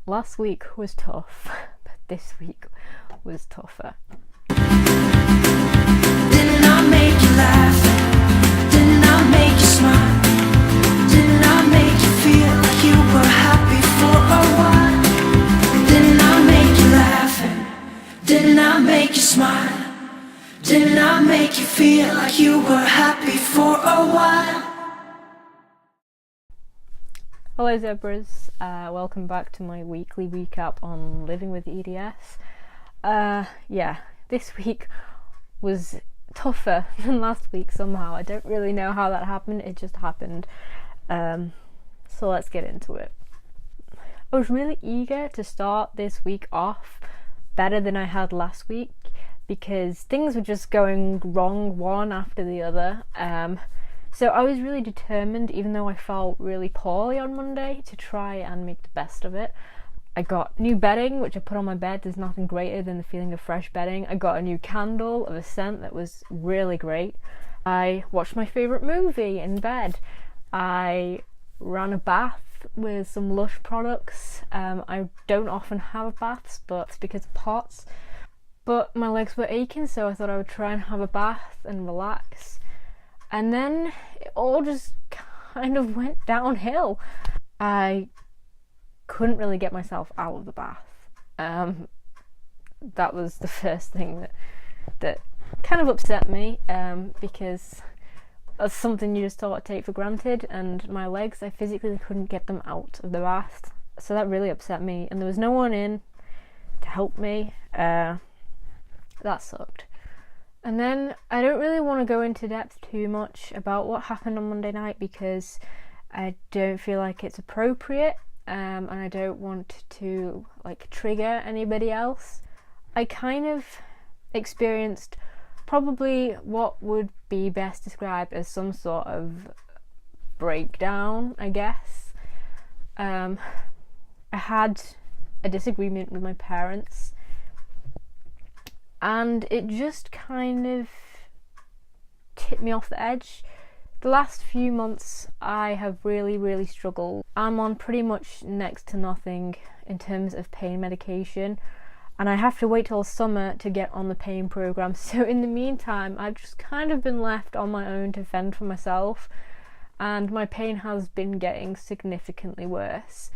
Last week was tough, but this week was tougher. Didn't I make you laugh? Didn't I make you smile? Didn't I make you feel like you were happy for a while? Didn't I make you laugh? Didn't I make you smile? Didn't I make you feel like you were happy for a while? Hello zebras, welcome back to my weekly recap on living with EDS. This week was tougher than last week somehow. I don't really know how that happened, it just happened. So let's get into it. I was really eager to start this week off better than I had last week because things were just going wrong one after the other. So I was really determined, even though I felt really poorly on Monday, to try and make the best of it. I got new bedding, which I put on my bed. There's nothing greater than the feeling of fresh bedding. I got a new candle of a scent that was really great. I watched my favourite movie in bed. I ran a bath with some Lush products. I don't often have baths, but it's because of POTS. But my legs were aching, so I thought I would try and have a bath and relax. And then it all just kind of went downhill. I couldn't really get myself out of the bath. That was the first thing that kind of upset me, because that's something you just sort of take for granted, and my legs, I physically couldn't get them out of the bath. So that really upset me, and there was no one in to help me. That sucked. And then I don't really want to go into depth too much about what happened on Monday night because I don't feel like it's appropriate, and I don't want to trigger anybody else. I kind of experienced probably what would be best described as some sort of breakdown, I guess. I had a disagreement with my parents, and it just kind of tipped me off the edge. The last few months I have really struggled. I'm on pretty much next to nothing in terms of pain medication, and I have to wait till summer to get on the pain program. So in the meantime I've just kind of been left on my own to fend for myself, and my pain has been getting significantly worse.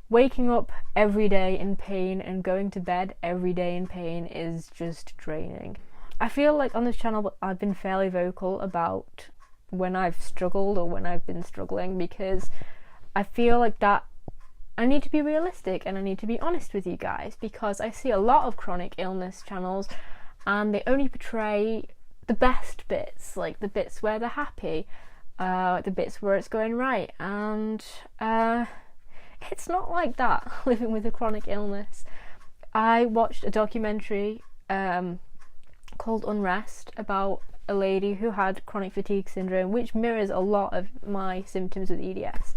Waking up every day in pain and going to bed every day in pain is just draining. I feel like on this channel I've been fairly vocal about when I've struggled or when I've been struggling, because I feel like that I need to be realistic and I need to be honest with you guys, because I see a lot of chronic illness channels and they only portray the best bits, like the bits where they're happy, the bits where it's going right, and it's not like that living with a chronic illness. I watched a documentary called Unrest about a lady who had chronic fatigue syndrome, which mirrors a lot of my symptoms with EDS,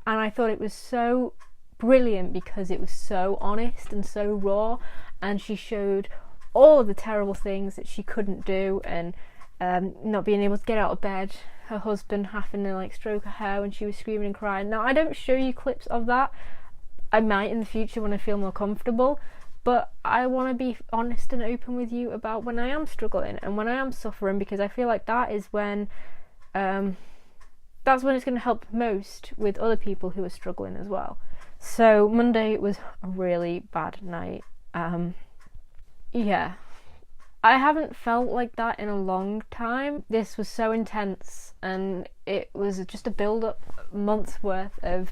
and I thought it was so brilliant because it was so honest and so raw, and she showed all of the terrible things that she couldn't do, and not being able to get out of bed, her husband having to stroke her hair when she was screaming and crying. Now I don't show you clips of that, I might in the future when I feel more comfortable, but I want to be honest and open with you about when I am struggling and when I am suffering, because I feel like that is when that's when it's going to help most with other people who are struggling as well. So Monday was a really bad night. I haven't felt like that in a long time. This was so intense, and it was just a build-up month's worth of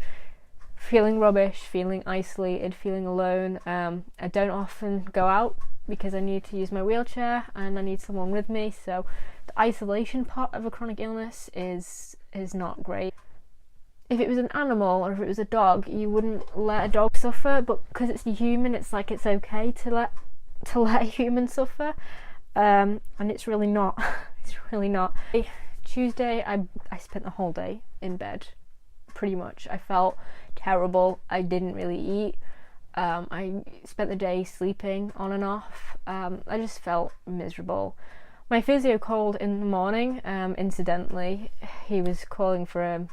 feeling rubbish, feeling isolated, feeling alone. I don't often go out because I need to use my wheelchair and I need someone with me, so the isolation part of a chronic illness is not great. If it was an animal or if it was a dog, you wouldn't let a dog suffer, but because it's a human, it's like it's okay to let a human suffer, and it's really not. It's really not. Tuesday I spent the whole day in bed, pretty much. I felt terrible. I didn't really eat. I spent the day sleeping on and off. I just felt miserable. My physio called in the morning. Incidentally, he was calling for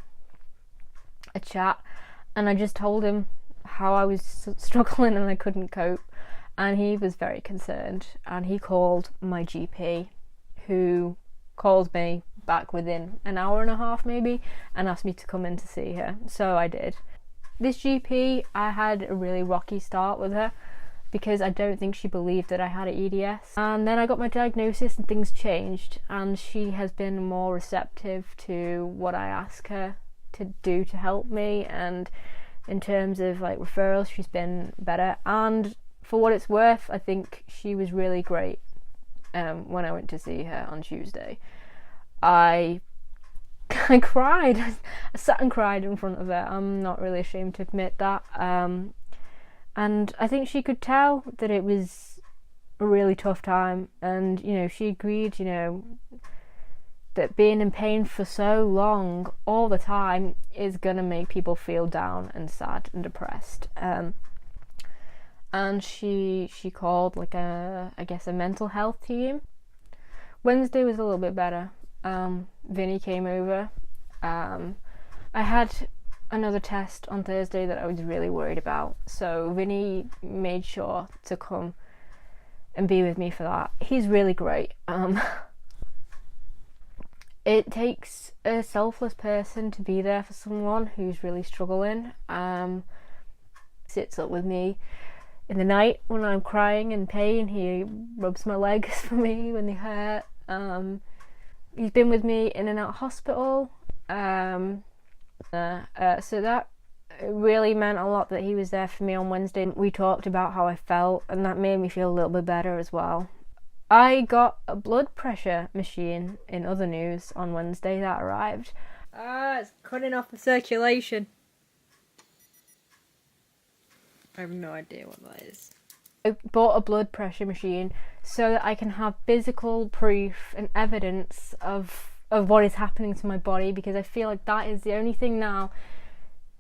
a chat, and I just told him how I was struggling and I couldn't cope, and he was very concerned, and he called my GP, who called me back within an hour and a half maybe, and asked me to come in to see her. So I did. This GP, I had a really rocky start with her because I don't think she believed that I had an EDS, and then I got my diagnosis and things changed, and she has been more receptive to what I ask her to do to help me, and in terms of like referrals, she's been better. And for what it's worth, I think she was really great. When I went to see her on Tuesday, I cried. I sat and cried in front of her. I'm not really ashamed to admit that. And I think she could tell that it was a really tough time, and she agreed, that being in pain for so long all the time is gonna make people feel down and sad and depressed. And she called like a mental health team. Wednesday was a little bit better. Vinny came over. I had another test on Thursday that I was really worried about, so Vinny made sure to come and be with me for that. He's really great. It takes a selfless person to be there for someone who's really struggling. Sits up with me in the night when I'm crying in pain. He rubs my legs for me when they hurt. He's been with me in and out of hospital. So that really meant a lot that he was there for me on Wednesday. We talked about how I felt, and that made me feel a little bit better as well. I got a blood pressure machine in other news on Wednesday that arrived. It's cutting off the circulation. I have no idea what that is. I bought a blood pressure machine so that I can have physical proof and evidence of what is happening to my body, because I feel like that is the only thing now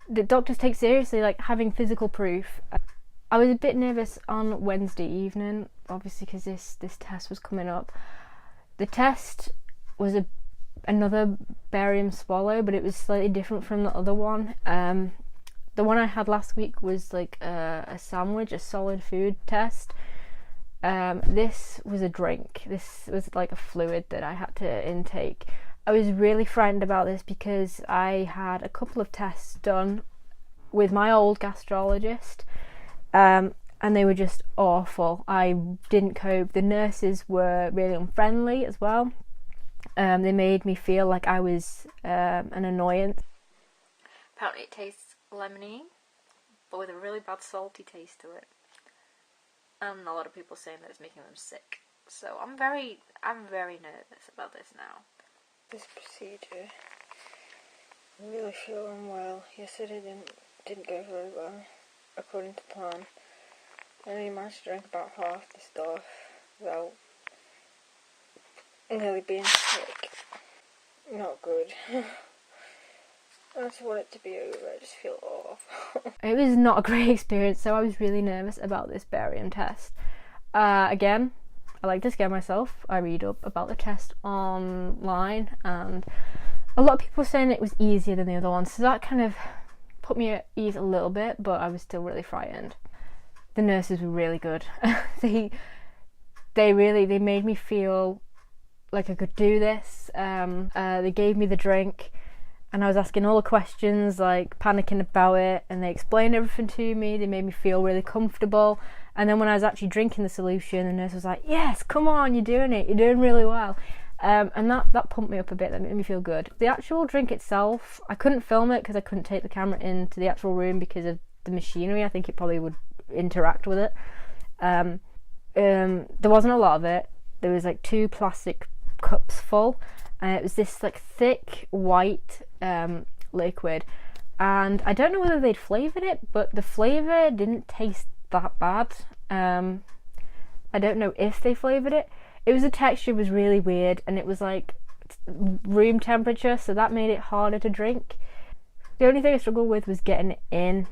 that doctors take seriously, like having physical proof. I was a bit nervous on Wednesday evening, obviously because this test was coming up. The test was another barium swallow, but it was slightly different from the other one. The one I had last week was like a sandwich, a solid food test. This was a drink. This was like a fluid that I had to intake. I was really frightened about this because I had a couple of tests done with my old gastrologist, and they were just awful. I didn't cope. The nurses were really unfriendly as well. They made me feel like I was an annoyance. Apparently it tastes lemony, but with a really bad salty taste to it. And a lot of people saying that it's making them sick. So I'm very nervous about this now. This procedure, I'm really sure I'm well. Yesterday didn't go very well, according to plan. I only managed to drink about half the stuff without nearly being sick. Not good. I just want it to be over. I just feel awful. It was not a great experience, so I was really nervous about this barium test. Again, I like to scare myself. I read up about the test online, and a lot of people were saying it was easier than the other one, so that kind of put me at ease a little bit, but I was still really frightened. The nurses were really good. They made me feel like I could do this. They gave me the drink, and I was asking all the questions, like panicking about it, and they explained everything to me. They made me feel really comfortable. And then when I was actually drinking the solution, the nurse was like, "Yes, come on, you're doing it. You're doing really well." And that pumped me up a bit. That made me feel good. The actual drink itself, I couldn't film it because I couldn't take the camera into the actual room because of the machinery. I think it probably would interact with it. There wasn't a lot of it. There was like 2 plastic cups full, and it was this like thick white liquid, and I don't know whether they'd flavoured it, but the flavour didn't taste that bad. I don't know if they flavoured it. The texture was really weird, and it was like room temperature, so that made it harder to drink. The only thing I struggled with was getting it in,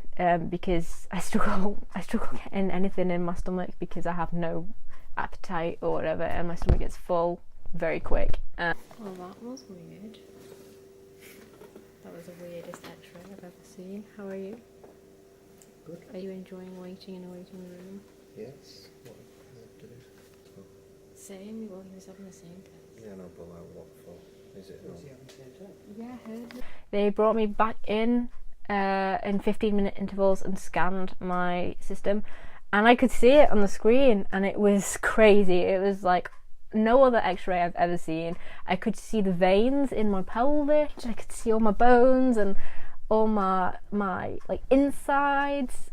because I struggle getting anything in my stomach because I have no appetite or whatever, and my stomach gets full very quick. Well, that was weird. That was the weirdest X-ray I've ever seen. How are you? good. Are you enjoying waiting in a waiting room? Yes. What do they do? Same, well, he was having the same test. Yeah, no, but like, what for? Is it? Yeah, I heard. They brought me back in 15-minute intervals and scanned my system, and I could see it on the screen, and it was crazy. It was like no other x-ray I've ever seen. I could see the veins in my pelvis, I could see all my bones and all my like insides,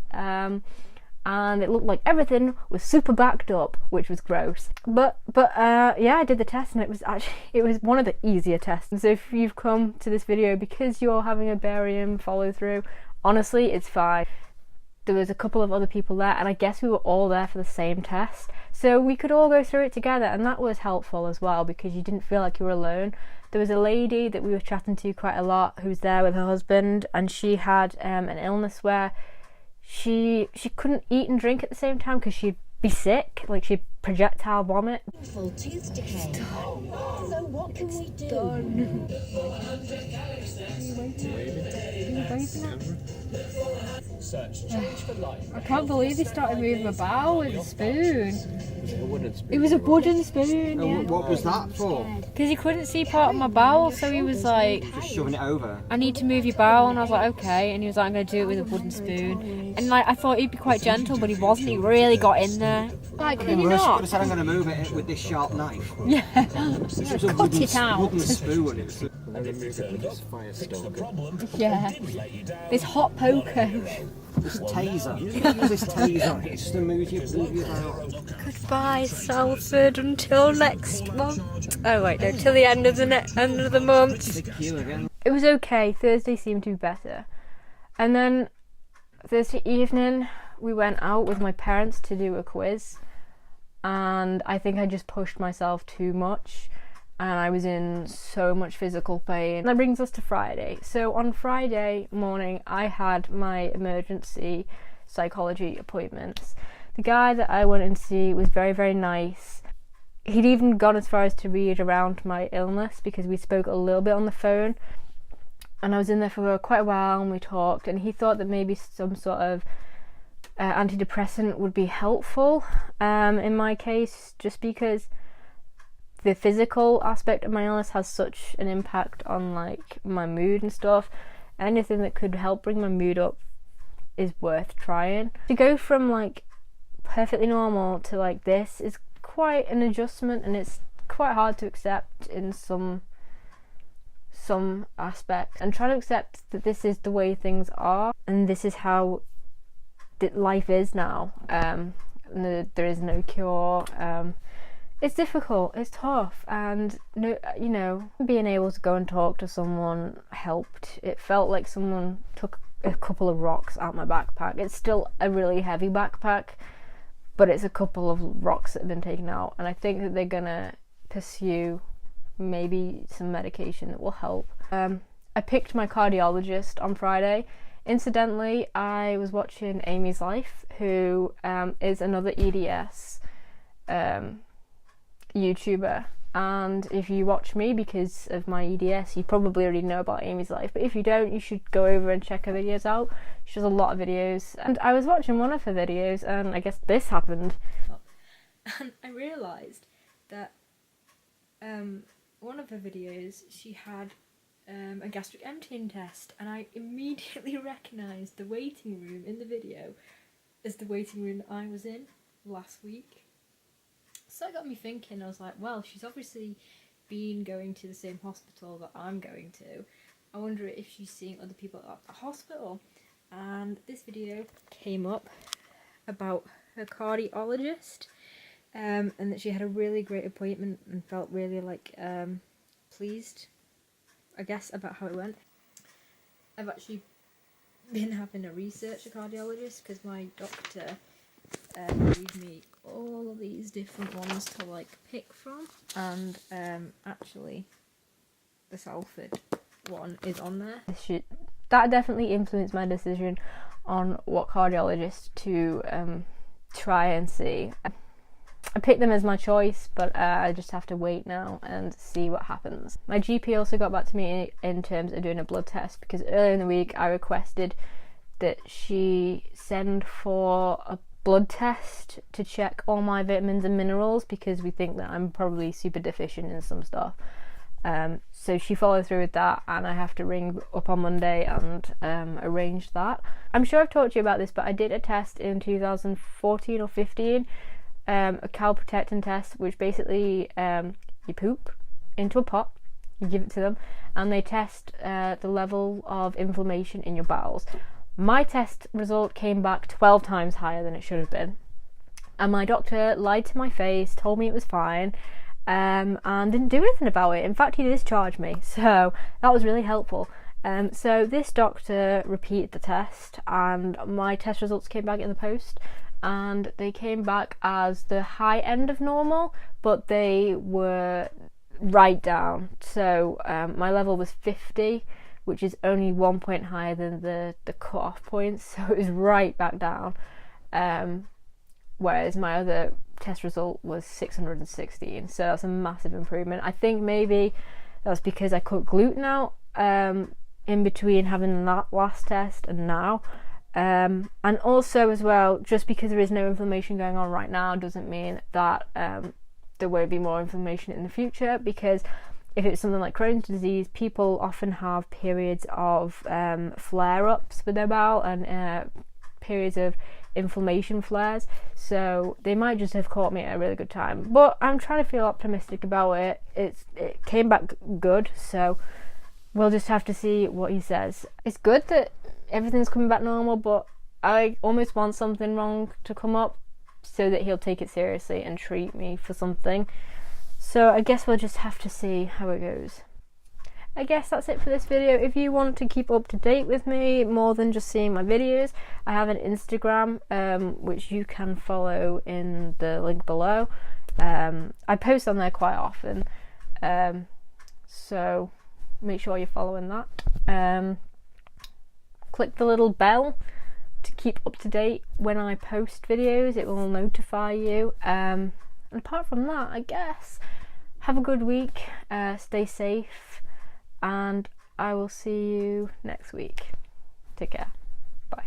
and it looked like everything was super backed up, which was gross. But yeah, I did the test, and it was one of the easier tests. And so if you've come to this video because you're having a barium follow through, honestly, it's fine. There was a couple of other people there, and I guess we were all there for the same test, so we could all go through it together, and that was helpful as well because you didn't feel like you were alone. There was a lady that we were chatting to quite a lot who was there with her husband, and she had an illness where she couldn't eat and drink at the same time because she'd be sick, like she'd projectile vomit. Full tooth decay. So what can we do? I can't believe he started moving my bowel with a spoon. A wooden spoon. It was a wooden spoon, yeah. What was that for? Because he couldn't see part of my bowel, so he was like, Just shoving it over. I need to move your bowel, and I was like, okay, and he was like, I'm going to do it with a wooden spoon. And like, I thought he'd be quite gentle, but he wasn't. He really got in there. Like, can you Worse, you could not? have said I'm going to move it with this sharp knife. Yeah. This was a Cut it out. wooden spoon. It's a fire stoker. Yeah. This hot poker. This taser. You can use this taser. It's just to move you out. Goodbye, Salford, until next month. Oh wait, no, till the end of the month. Stick you again. It was okay. Thursday seemed to be better, and then Thursday evening we went out with my parents to do a quiz, and I think I just pushed myself too much, and I was in so much physical pain. And that brings us to Friday. So on Friday morning I had my emergency psychology appointments. The guy that I went and see was very, very nice. He'd even gone as far as to read around my illness because we spoke a little bit on the phone, and I was in there for quite a while and we talked, and he thought that maybe some sort of antidepressant would be helpful in my case, just because the physical aspect of my illness has such an impact on like my mood and stuff. Anything that could help bring my mood up is worth trying. To go from like perfectly normal to like this is quite an adjustment, and it's quite hard to accept in some aspects, and try to accept that this is the way things are and this is how life is now. There is no cure. It's difficult, it's tough, and being able to go and talk to someone helped. It felt like someone took a couple of rocks out my backpack. It's still a really heavy backpack, but it's a couple of rocks that have been taken out, and I think that they're gonna pursue maybe some medication that will help. I picked my cardiologist on Friday. Incidentally, I was watching Amy's Life, who is another EDS YouTuber, and if you watch me because of my EDS, you probably already know about Amy's Life, but if you don't, you should go over and check her videos out. She does a lot of videos, and I was watching one of her videos, and I guess this happened, and I realised that one of her videos, she had a gastric emptying test, and I immediately recognised the waiting room in the video as the waiting room that I was in last week. So that got me thinking. I was like, well, she's obviously been going to the same hospital that I'm going to. I wonder if she's seeing other people at the hospital. And this video came up about her cardiologist, and that she had a really great appointment and felt really pleased, I guess, about how it went. I've actually been having a researcher cardiologist because my doctor gave me all of these different ones to pick from, and actually the Salford one is on there. That definitely influenced my decision on what cardiologist to try and see. I picked them as my choice, but I just have to wait now and see what happens. My GP also got back to me in terms of doing a blood test, because earlier in the week I requested that she send for a blood test to check all my vitamins and minerals, because we think that I'm probably super deficient in some stuff. So she followed through with that, and I have to ring up on Monday and arrange that. I'm sure I've talked to you about this, but I did a test in 2014 or 15, a calprotectin test, which basically you poop into a pot, you give it to them, and they test the level of inflammation in your bowels. My test result came back 12 times higher than it should have been, and my doctor lied to my face, told me it was fine, and didn't do anything about it. In fact, he discharged me, so that was really helpful. So this doctor repeated the test, and my test results came back in the post, and they came back as the high end of normal, but they were right down. So my level was 50, which is only 1 point higher than the cut-off point, so it was right back down. Whereas my other test result was 616, so that's a massive improvement. I think maybe that's because I cut gluten out in between having that last test and now, and also as well, just because there is no inflammation going on right now doesn't mean that there won't be more inflammation in the future, because if it's something like Crohn's disease, people often have periods of flare-ups with their bowel and periods of inflammation flares, so they might just have caught me at a really good time. But I'm trying to feel optimistic about it. It came back good, so we'll just have to see what he says. It's good that everything's coming back normal, but I almost want something wrong to come up so that he'll take it seriously and treat me for something. So I guess we'll just have to see how it goes. I guess that's it for this video. If you want to keep up to date with me more than just seeing my videos, I have an Instagram which you can follow in the link below. I post on there quite often, so make sure you're following that. Click the little bell to keep up to date when I post videos. It will notify you. And apart from that, I guess, have a good week, stay safe, and I will see you next week. Take care. Bye.